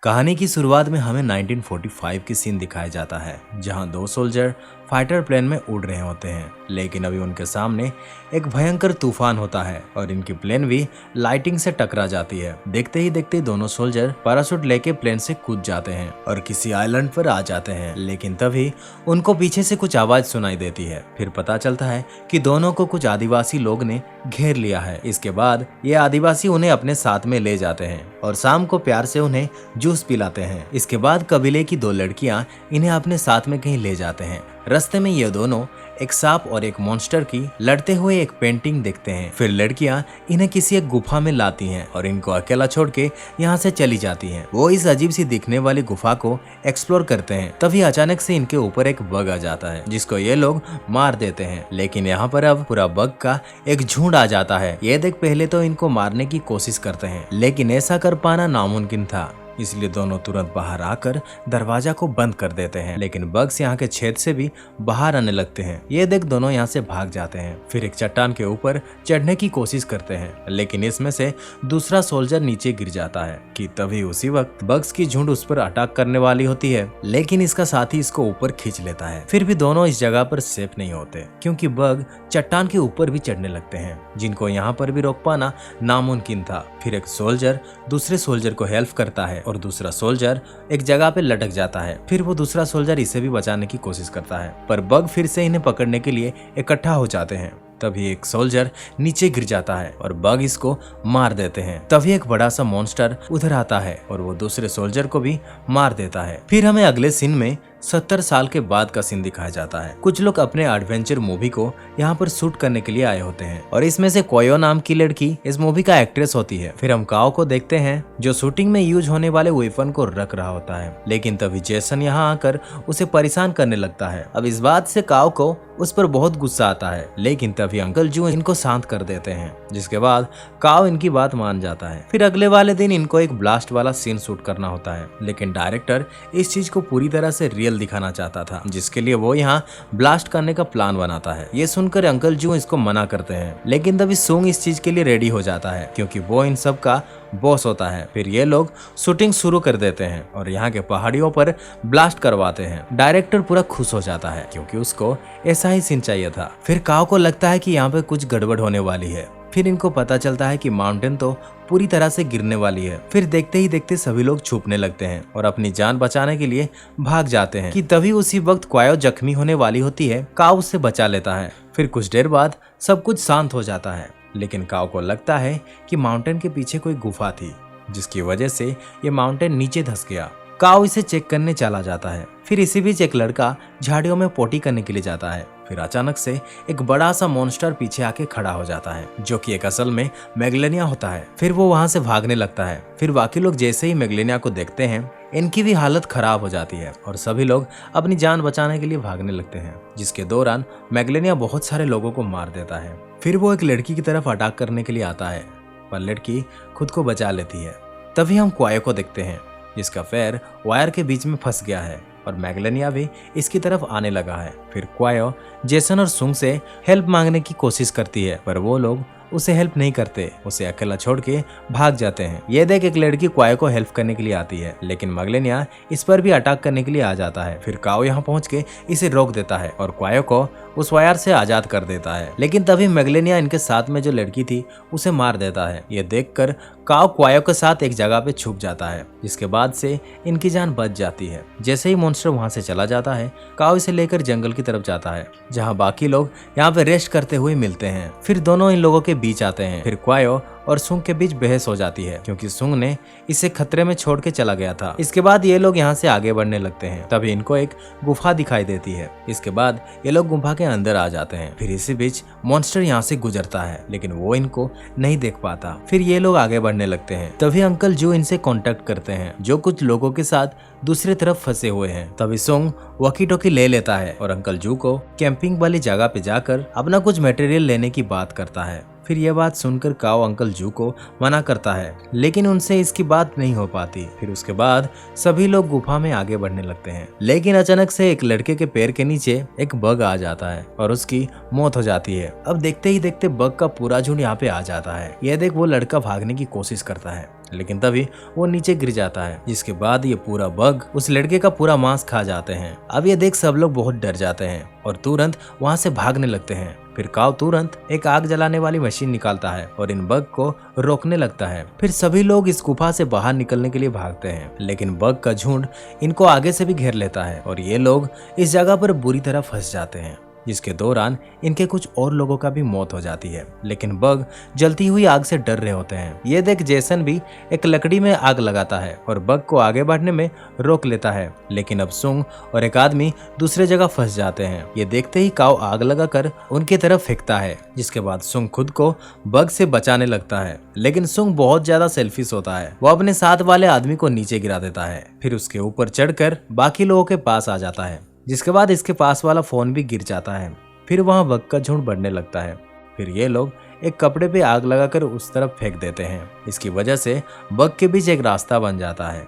कहानी की शुरुआत में हमें 1945 की सीन दिखाया जाता है, जहां दो सोल्जर फाइटर प्लेन में उड़ रहे होते हैं। लेकिन अभी उनके सामने एक भयंकर तूफान होता है और इनकी प्लेन भी लाइटिंग से टकरा जाती है। देखते ही देखते दोनों सोल्जर पैराशूट लेके प्लेन से कूद जाते हैं और किसी आइलैंड पर आ जाते हैं। लेकिन तभी उनको पीछे से कुछ आवाज सुनाई देती है। फिर पता चलता है कि दोनों को कुछ आदिवासी लोग ने घेर लिया है। इसके बाद ये आदिवासी उन्हें अपने साथ में ले जाते हैं और शाम को प्यार से उन्हें जूस पिलाते हैं। इसके बाद कबीले की दो लड़कियां इन्हें अपने साथ में कहीं ले जाते हैं। रास्ते में ये दोनों एक सांप और एक मॉन्स्टर की लड़ते हुए एक पेंटिंग देखते हैं। फिर लड़कियां इन्हें किसी एक गुफा में लाती हैं और इनको अकेला छोड़ के यहाँ से चली जाती हैं। वो इस अजीब सी दिखने वाली गुफा को एक्सप्लोर करते हैं। तभी अचानक से इनके ऊपर एक बग आ जाता है, जिसको ये लोग मार देते हैं। लेकिन यहाँ पर अब पूरा बग का एक झुंड आ जाता है। ये देख पहले तो इनको मारने की कोशिश करते हैं, लेकिन ऐसा कर पाना नामुमकिन था। इसलिए दोनों तुरंत बाहर आकर दरवाजा को बंद कर देते हैं। लेकिन बग्स यहाँ के छेद से भी बाहर आने लगते हैं। ये देख दोनों यहाँ से भाग जाते हैं। फिर एक चट्टान के ऊपर चढ़ने की कोशिश करते हैं, लेकिन इसमें से दूसरा सोल्जर नीचे गिर जाता है कि तभी उसी वक्त बग्स की झुंड उस पर अटैक करने वाली होती है, लेकिन इसका साथी इसको ऊपर खींच लेता है। फिर भी दोनों इस जगह पर सेफ नहीं होते, क्योंकि बग चट्टान के ऊपर भी चढ़ने लगते हैं, जिनको यहाँ पर भी रोक पाना नामुमकिन था। फिर एक सोल्जर दूसरे सोल्जर को हेल्प करता है और दूसरा सोल्जर एक जगह पे लटक जाता है। फिर वो दूसरा सोल्जर इसे भी बचाने की कोशिश करता है, पर बग फिर से इन्हें पकड़ने के लिए इकट्ठा हो जाते हैं। तभी एक सोल्जर नीचे गिर जाता है और बग इसको मार देते हैं। तभी एक बड़ा सा मॉन्स्टर उधर आता है और वो दूसरे सोल्जर को भी मार देता है। फिर हमें अगले सीन में 70 साल के बाद का सीन दिखाया जाता है। कुछ लोग अपने एडवेंचर मूवी को यहाँ पर शूट करने के लिए आए होते हैं और इसमें से कोयो नाम की लड़की इस मूवी का एक्ट्रेस होती है। फिर हम काओ को देखते हैं, जो शूटिंग में यूज होने वाले वेपन को रख रहा होता है। लेकिन तभी जेसन यहाँ आकर उसे परेशान करने लगता है। अब इस बात से काओ को उस पर बहुत गुस्सा आता है, लेकिन तभी अंकल जू इनको शांत कर देते हैं, जिसके बाद काओ इनकी बात मान जाता है। फिर अगले वाले दिन इनको एक ब्लास्ट वाला सीन शूट करना होता है, लेकिन डायरेक्टर इस चीज को पूरी तरह से रियल दिखाना चाहता था, जिसके लिए वो यहाँ ब्लास्ट करने का प्लान बनाता है। ये सुनकर अंकल जू इसको मना करते हैं, लेकिन तभी सुंग इस चीज के लिए रेडी हो जाता है, क्योंकि वो इन सब का बॉस होता है। फिर ये लोग शूटिंग शुरू कर देते हैं और यहाँ के पहाड़ियों पर ब्लास्ट करवाते हैं। डायरेक्टर पूरा खुश हो जाता है, क्योंकि उसको ऐसा ही सीन चाहिए था। फिर काओ को लगता है कि यहाँ पे कुछ गड़बड़ होने वाली है। फिर इनको पता चलता है कि माउंटेन तो पूरी तरह से गिरने वाली है। फिर देखते ही देखते सभी लोग छुपने लगते हैं और अपनी जान बचाने के लिए भाग जाते हैं कि तभी उसी वक्त क्वायो जख्मी होने वाली होती है। काओ उससे बचा लेता है। फिर कुछ देर बाद सब कुछ शांत हो जाता है, लेकिन काओ को लगता है कि माउंटेन के पीछे कोई गुफा थी, जिसकी वजह से ये माउंटेन नीचे धंस गया। काओ इसे चेक करने चला जाता है। फिर इसी बीच एक लड़का झाड़ियों में पोटी करने के लिए जाता है। फिर अचानक से एक बड़ा सा मॉन्स्टर पीछे आके खड़ा हो जाता है, जो कि एक असल में मैग्लेनिया होता है। फिर वो वहां से भागने लगता है। फिर बाकी लोग जैसे ही मैग्लेनिया को देखते हैं, इनकी भी हालत खराब हो जाती है और सभी लोग अपनी जान बचाने के लिए भागने लगते हैं, जिसके दौरान मैग्लेनिया बहुत सारे लोगों को मार देता है। फिर वो एक लड़की की तरफ अटैक करने के लिए आता है, पर लड़की खुद को बचा लेती है। तभी हम क्वायो को देखते हैं, जिसका पैर वायर के बीच में फंस गया है और मैग्लेनिया भी इसकी तरफ आने लगा है। फिर क्वायो जेसन और सुंग से हेल्प मांगने की कोशिश करती है, पर वो लोग उसे हेल्प नहीं करते, उसे अकेला छोड़ के भाग जाते हैं। ये देख एक लड़की क्वायो को हेल्प करने के लिए आती है, लेकिन मैग्लेनिया इस पर भी अटैक करने के लिए आ जाता है। फिर काओ यहाँ पहुंच के इसे रोक देता है और क्वायो को उस वायर से आजाद कर देता है। लेकिन तभी मैग्लेनिया इनके साथ में जो लड़की थी उसे मार देता है। ये देखकर काओ क्वायो के साथ एक जगह पे छुप जाता है, जिसके बाद से इनकी जान बच जाती है। जैसे ही मॉन्स्टर वहां से चला जाता है, काओ इसे लेकर जंगल की तरफ जाता है, जहाँ बाकी लोग यहाँ पे रेस्ट करते हुए मिलते हैं। फिर दोनों इन लोगों के बीच आते हैं। फिर क्वायो और सुंग के बीच बहस हो जाती है, क्योंकि सुंग ने इसे खतरे में छोड़ के चला गया था। इसके बाद ये लोग यहाँ से आगे बढ़ने लगते हैं। तभी इनको एक गुफा दिखाई देती है। इसके बाद ये लोग गुफा के अंदर आ जाते हैं। फिर इसी बीच मॉन्स्टर यहाँ से गुजरता है, लेकिन वो इनको नहीं देख पाता। फिर ये लोग आगे बढ़ने लगते हैं। तभी अंकल जू इनसे कांटेक्ट करते हैं, जो कुछ लोगों के साथ दूसरी तरफ फंसे हुए हैं। तभी सुंग वॉकी टॉकी ले लेता है और अंकल जू को कैंपिंग वाली जगह पे जाकर अपना कुछ मटेरियल लेने की बात करता है। फिर यह बात सुनकर काओ अंकल जू को मना करता है, लेकिन उनसे इसकी बात नहीं हो पाती। फिर उसके बाद सभी लोग गुफा में आगे बढ़ने लगते हैं, लेकिन अचानक से एक लड़के के पैर के नीचे एक बग आ जाता है और उसकी मौत हो जाती है। अब देखते ही देखते बग का पूरा झुंड यहाँ पे आ जाता है। यह देख वो लड़का भागने की कोशिश करता है, लेकिन तभी वो नीचे गिर जाता है, जिसके बाद ये पूरा बग उस लड़के का पूरा मांस खा जाते हैं। अब ये देख सब लोग बहुत डर जाते हैं और तुरंत वहाँ से भागने लगते हैं। फिर काव तुरंत एक आग जलाने वाली मशीन निकालता है और इन बग को रोकने लगता है। फिर सभी लोग इस गुफा से बाहर निकलने के लिए भागते हैं, लेकिन बग का झुंड इनको आगे से भी घेर लेता है और ये लोग इस जगह पर बुरी तरह फंस जाते हैं, जिसके दौरान इनके कुछ और लोगों का भी मौत हो जाती है। लेकिन बग जलती हुई आग से डर रहे होते हैं। ये देख जेसन भी एक लकड़ी में आग लगाता है और बग को आगे बढ़ने में रोक लेता है, लेकिन अब सुंग और एक आदमी दूसरे जगह फंस जाते हैं। ये देखते ही काव आग लगाकर उनकी तरफ फेंकता है, जिसके बाद सुंग खुद को बग से बचाने लगता है। लेकिन सुंग बहुत ज्यादा सेल्फिश होता है, वो अपने साथ वाले आदमी को नीचे गिरा देता है, फिर उसके ऊपर चढ़कर बाकी लोगों के पास आ जाता है, जिसके बाद इसके पास वाला फोन भी गिर जाता है। फिर वहां बग का झुंड बढ़ने लगता है। फिर ये लोग एक कपड़े पे आग लगाकर उस तरफ फेंक देते हैं। इसकी वजह से बग के बीच एक रास्ता बन जाता है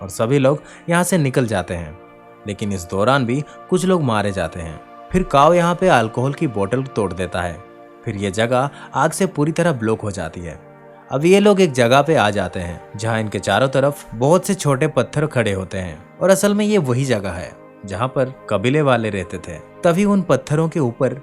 और सभी लोग यहाँ से निकल जाते हैं, लेकिन इस दौरान भी कुछ लोग मारे जाते हैं। फिर काव यहाँ पे अल्कोहल की बोतल तोड़ देता है। फिर ये जगह आग से पूरी तरह ब्लॉक हो जाती है। अब ये लोग एक जगह पे आ जाते हैं जहाँ इनके चारों तरफ बहुत से छोटे पत्थर खड़े होते हैं और असल में ये वही जगह है जहाँ पर कबीले वाले रहते थे। तभी उन पत्थरों के ऊपर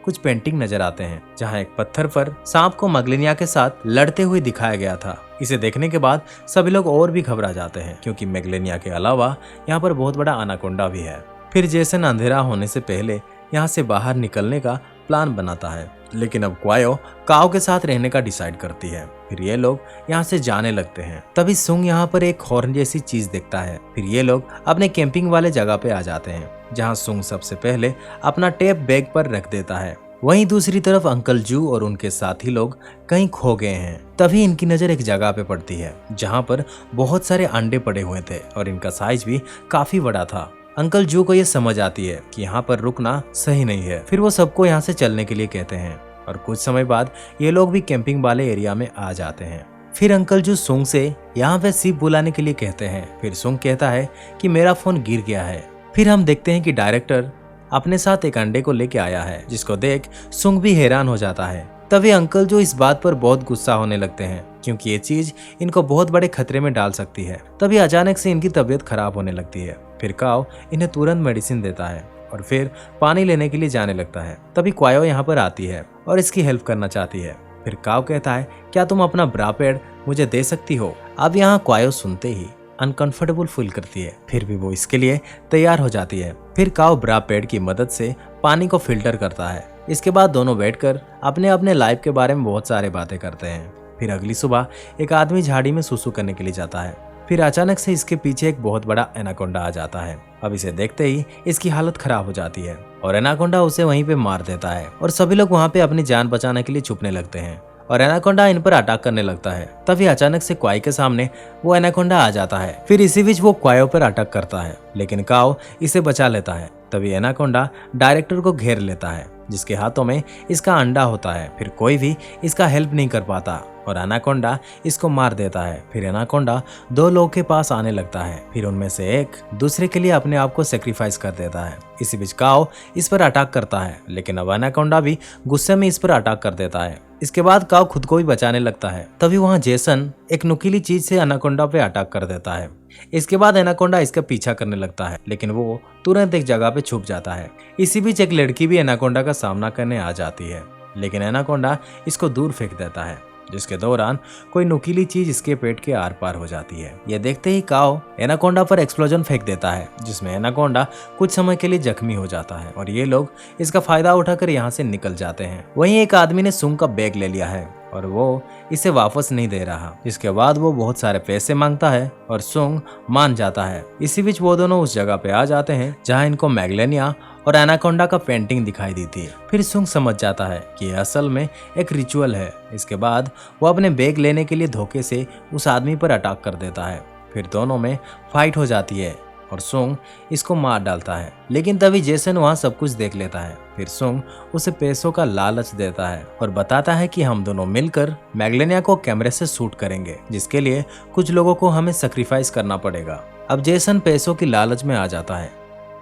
कुछ पेंटिंग नजर आते हैं, जहाँ एक पत्थर पर सांप को मैग्लेनिया के साथ लड़ते हुए दिखाया गया था। इसे देखने के बाद सभी लोग और भी घबरा जाते हैं, क्योंकि मैग्लेनिया के अलावा यहाँ पर बहुत बड़ा अनाकोंडा भी है। फिर जेसन अंधेरा होने से पहले यहाँ से बाहर निकलने का प्लान बनाता है, लेकिन अब क्वायो काव के साथ रहने का डिसाइड करती है। फिर ये लोग यहाँ से जाने लगते हैं। तभी सुंग यहाँ पर एक हॉर्न जैसी चीज देखता है। फिर ये लोग अपने कैंपिंग वाले जगह पे आ जाते हैं, जहाँ सुंग सबसे पहले अपना टेप बैग पर रख देता है। वहीं दूसरी तरफ अंकल जू और उनके साथी लोग कहीं खो गए हैं। तभी इनकी नजर एक जगह पे पड़ती है जहाँ पर बहुत सारे अंडे पड़े हुए थे और इनका साइज भी काफी बड़ा था। अंकल जू को ये समझ आती है कि यहाँ पर रुकना सही नहीं है। फिर वो सबको यहाँ से चलने के लिए कहते हैं और कुछ समय बाद ये लोग भी कैंपिंग वाले एरिया में आ जाते हैं। फिर अंकल जू सुंग से यहाँ पे सिप बुलाने के लिए कहते हैं। फिर सुंग कहता है कि मेरा फोन गिर गया है। फिर हम देखते हैं कि डायरेक्टर अपने साथ एक अंडे को लेके आया है, जिसको देख सुंग भी हैरान हो जाता है। तभी अंकल जो इस बात पर बहुत गुस्सा होने लगते हैं, क्योंकि ये चीज इनको बहुत बड़े खतरे में डाल सकती है। तभी अचानक से इनकी तबीयत खराब होने लगती है। फिर काव इन्हें तुरंत मेडिसिन देता है और फिर पानी लेने के लिए जाने लगता है। तभी क्वायो यहाँ पर आती है और इसकी हेल्प करना चाहती है। फिर काव कहता है, क्या तुम अपना ब्रा पैड मुझे दे सकती हो? अब यहाँ क्वायो सुनते ही अनकंफर्टेबल फील करती है, फिर भी वो इसके लिए तैयार हो जाती है। फिर काव ब्रा पैड की मदद से पानी को फिल्टर करता है। इसके बाद दोनों बैठकर अपने अपने लाइफ के बारे में बहुत सारे बातें करते हैं। फिर अगली सुबह एक आदमी झाड़ी में सुसु करने के लिए जाता है। फिर अचानक से इसके पीछे एक बहुत बड़ा एनाकोंडा आ जाता है। अब इसे देखते ही इसकी हालत खराब हो जाती है और एनाकोंडा उसे वहीं पे मार देता है और सभी लोग वहाँ पे अपनी जान बचाने के लिए छुपने लगते हैं और एनाकोंडा इन पर अटैक करने लगता है। तभी अचानक से क्वाई के सामने वो एनाकोंडा आ जाता है। फिर इसी बीच वो क्वायो पर अटैक करता है, लेकिन काव इसे बचा लेता है। तभी एनाकोंडा डायरेक्टर को घेर लेता है, जिसके हाथों में इसका अंडा होता है। फिर कोई भी इसका हेल्प नहीं कर पाता और एनाकोंडा इसको मार देता है। फिर एनाकोंडा दो लोगों के पास आने लगता है। फिर उनमें से एक दूसरे के लिए अपने आप को सेक्रीफाइस कर देता है। इसी बीच काव इस पर अटैक करता है, लेकिन अब एनाकोंडा भी गुस्से में इस पर अटैक कर देता है। इसके बाद काव खुद को भी बचाने लगता है। तभी वहाँ जेसन एक नुकीली चीज से एनाकोंडा पे अटैक कर देता है। इसके बाद एनाकोंडा इसका पीछा करने लगता है, लेकिन वो तुरंत एक जगह पे छुप जाता है। इसी बीच एक लड़की भी एनाकोंडा का सामना करने आ जाती है, लेकिन एनाकोंडा इसको दूर फेंक देता है, जिसके दौरान कोई नुकीली चीज इसके पेट के आर पार हो जाती है। यह देखते ही काव एनाकोंडा पर एक्सप्लोजन फेंक देता है, जिसमें एनाकोंडा कुछ समय के लिए जख्मी हो जाता है और ये लोग इसका फायदा उठाकर यहाँ से निकल जाते हैं। वहीं एक आदमी ने सुंग का बैग ले लिया है और वो इसे वापस नहीं दे रहा, जिसके बाद वो बहुत सारे पैसे मांगता है और सुंग मान जाता है। इसी बीच वो दोनों उस जगह पे आ जाते हैं जहाँ इनको मैग्लेनिया और एनाकोंडा का पेंटिंग दिखाई दी थी। फिर सुंग समझ जाता है कि यह असल में एक रिचुअल है। इसके बाद वो अपने बैग लेने के लिए धोखे से उस आदमी पर अटैक कर देता है। फिर दोनों में फाइट हो जाती है और सुंग इसको मार डालता है, लेकिन तभी जेसन वहाँ सब कुछ देख लेता है। फिर सुंग उसे पैसों का लालच देता है और बताता है कि हम दोनों मिलकर मैग्लेनिया को कैमरे से शूट करेंगे, जिसके लिए कुछ लोगों को हमें सेक्रीफाइस करना पड़ेगा। अब जेसन पैसों की लालच में आ जाता है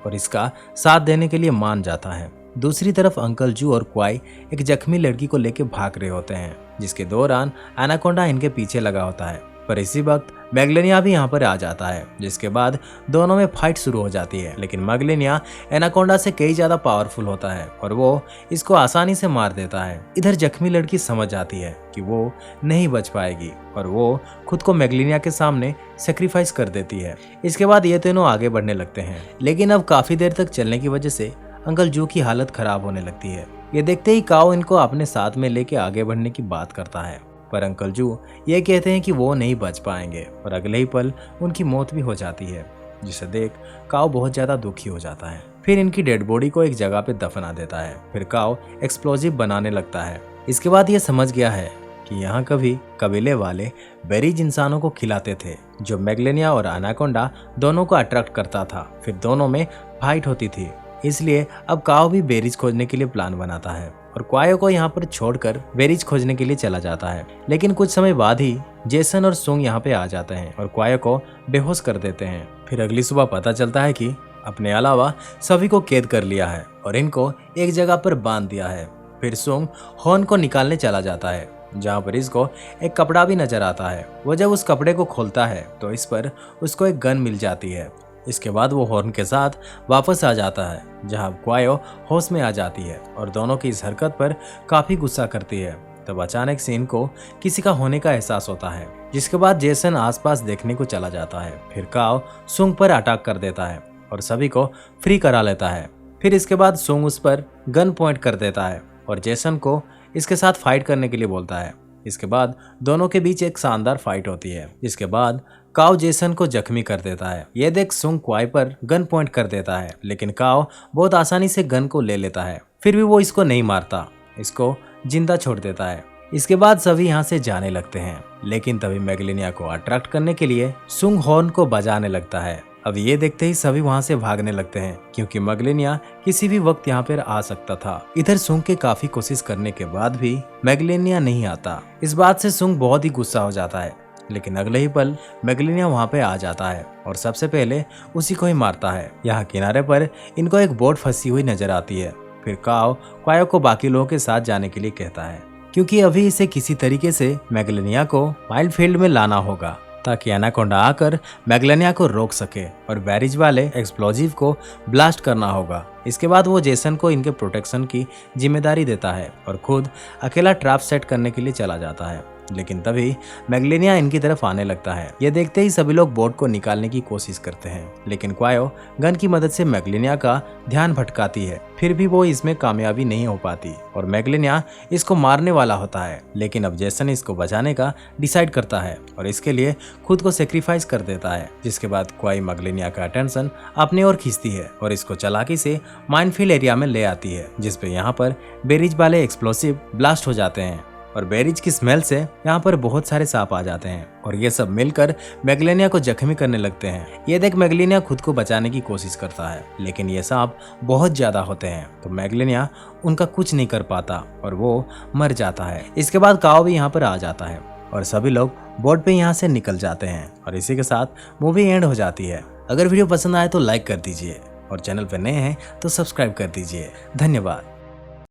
और इसका साथ देने के लिए मान जाता है। दूसरी तरफ अंकल जू और क्वाई एक जख्मी लड़की को लेकर भाग रहे होते हैं, जिसके दौरान एनाकोंडा इनके पीछे लगा होता है। पर इसी वक्त मैग्लेनिया भी यहाँ पर आ जाता है, जिसके बाद दोनों में फाइट शुरू हो जाती है। लेकिन मैग्लेनिया एनाकोंडा से कई ज्यादा पावरफुल होता है और वो इसको आसानी से मार देता है। इधर जख्मी लड़की समझ जाती है कि वो नहीं बच पाएगी और वो खुद को मैग्लेनिया के सामने सेक्रीफाइस कर देती है। इसके बाद ये तीनों आगे बढ़ने लगते हैं, लेकिन अब काफी देर तक चलने की वजह से अंकल जू की हालत खराब होने लगती है। ये देखते ही काओ इनको अपने साथ में लेके आगे बढ़ने की बात करता है, पर अंकल जू ये कहते हैं कि वो नहीं बच पाएंगे और अगले ही पल उनकी मौत भी हो जाती है, जिसे देख काओ बहुत ज्यादा दुखी हो जाता है। फिर इनकी डेड बॉडी को एक जगह पे दफना देता है। फिर काओ एक्सप्लोजिव बनाने लगता है। इसके बाद ये समझ गया है कि यहाँ कभी कबीले वाले बेरीज इंसानों को खिलाते थे, जो मैग्लेनिया और एनाकोंडा दोनों को अट्रैक्ट करता था। फिर दोनों में फाइट होती थी, इसलिए अब काओ भी बेरीज खोजने के लिए प्लान बनाता है और क्वायो को यहाँ पर छोड़कर बेरीज खोजने के लिए चला जाता है। लेकिन कुछ समय बाद ही जेसन और सुंग यहाँ पे आ जाते हैं और क्वायो को बेहोश कर देते हैं। फिर अगली सुबह पता चलता है कि अपने अलावा सभी को कैद कर लिया है और इनको एक जगह पर बांध दिया है। फिर सुंग हॉर्न को निकालने चला जाता है, जहाँ पर इसको एक कपड़ा भी नजर आता है। वो जब उस कपड़े को खोलता है तो इस पर उसको एक गन मिल जाती है। इसके बाद वो हॉर्न के साथ वापस आ जाता है, जहां क्वायो होश में आ जाती है और दोनों की इस हरकत पर काफी गुस्सा करती है। तब अचानक से इनको किसी का होने का एहसास होता है, जिसके बाद जेसन आसपास देखने को चला जाता है। फिर काओ सुंग पर अटैक कर देता है और सभी को फ्री करा लेता है। फिर इसके बाद सुंग उस पर गन पॉइंट कर देता है और जेसन को इसके साथ फाइट करने के लिए बोलता है। इसके बाद दोनों के बीच एक शानदार फाइट होती है, जिसके बाद काओ जेसन को जख्मी कर देता है। ये देख सुंग क्वाई पर गन पॉइंट कर देता है, लेकिन काओ बहुत आसानी से गन को ले लेता है। फिर भी वो इसको नहीं मारता, इसको जिंदा छोड़ देता है। इसके बाद सभी यहाँ से जाने लगते हैं, लेकिन तभी मैग्लेनिया को अट्रैक्ट करने के लिए सुंग हॉर्न को बजाने लगता है। अब ये देखते ही सभी वहाँ से भागने लगते हैं, क्योंकि मैग्लेनिया किसी भी वक्त यहाँ पर आ सकता था। इधर सुंग के काफी कोशिश करने के बाद भी मैग्लेनिया नहीं आता। इस बात से सुंग बहुत ही गुस्सा हो जाता है, लेकिन अगले ही पल मैग्लेनिया वहाँ पे आ जाता है और सबसे पहले उसी को ही मारता है। यहाँ किनारे पर इनको एक बोट फंसी हुई नजर आती है। फिर काओ क्वायो को बाकी लोगों के साथ जाने के लिए कहता है, क्योंकि अभी इसे किसी तरीके से मैग्लेनिया को वाइल्डफील्ड में लाना होगा, ताकि एनाकोंडा आकर मैग्लेनिया को रोक सके और बैरिज वाले एक्सप्लोजिव को ब्लास्ट करना होगा। इसके बाद वो जेसन को इनके प्रोटेक्शन की जिम्मेदारी देता है और खुद अकेला ट्रैप सेट करने के लिए चला जाता है। लेकिन तभी मैग्लेनिया इनकी तरफ आने लगता है। ये देखते ही सभी लोग बोट को निकालने की कोशिश करते हैं, लेकिन क्वायो गन की मदद से मैग्लेनिया का ध्यान भटकाती है। फिर भी वो इसमें कामयाबी नहीं हो पाती और मैग्लेनिया इसको मारने वाला होता है। लेकिन अब जेसन इसको बचाने का डिसाइड करता है और इसके लिए खुद को सेक्रीफाइस कर देता है, जिसके बाद क्वाई मैग्लेनिया का अटेंशन अपनी ओर खींचती है और इसको चालाकी से माइनफील्ड एरिया में ले आती है, जिसपे यहाँ पर बेरीज वाले एक्सप्लोसिव ब्लास्ट हो जाते हैं और बेरीज की स्मेल से यहाँ पर बहुत सारे सांप आ जाते हैं और ये सब मिलकर मैग्लेनिया को जख्मी करने लगते हैं। ये देख मैग्लेनिया खुद को बचाने की कोशिश करता है, लेकिन ये सांप बहुत ज्यादा होते हैं तो मैग्लेनिया उनका कुछ नहीं कर पाता और वो मर जाता है। इसके बाद काओ भी यहाँ पर आ जाता है और सभी लोग बोट पे यहाँ से निकल जाते हैं और इसी के साथ मूवी एंड हो जाती है। अगर वीडियो पसंद आए तो लाइक कर दीजिए और चैनल पर नए हैं तो सब्सक्राइब कर दीजिए। धन्यवाद।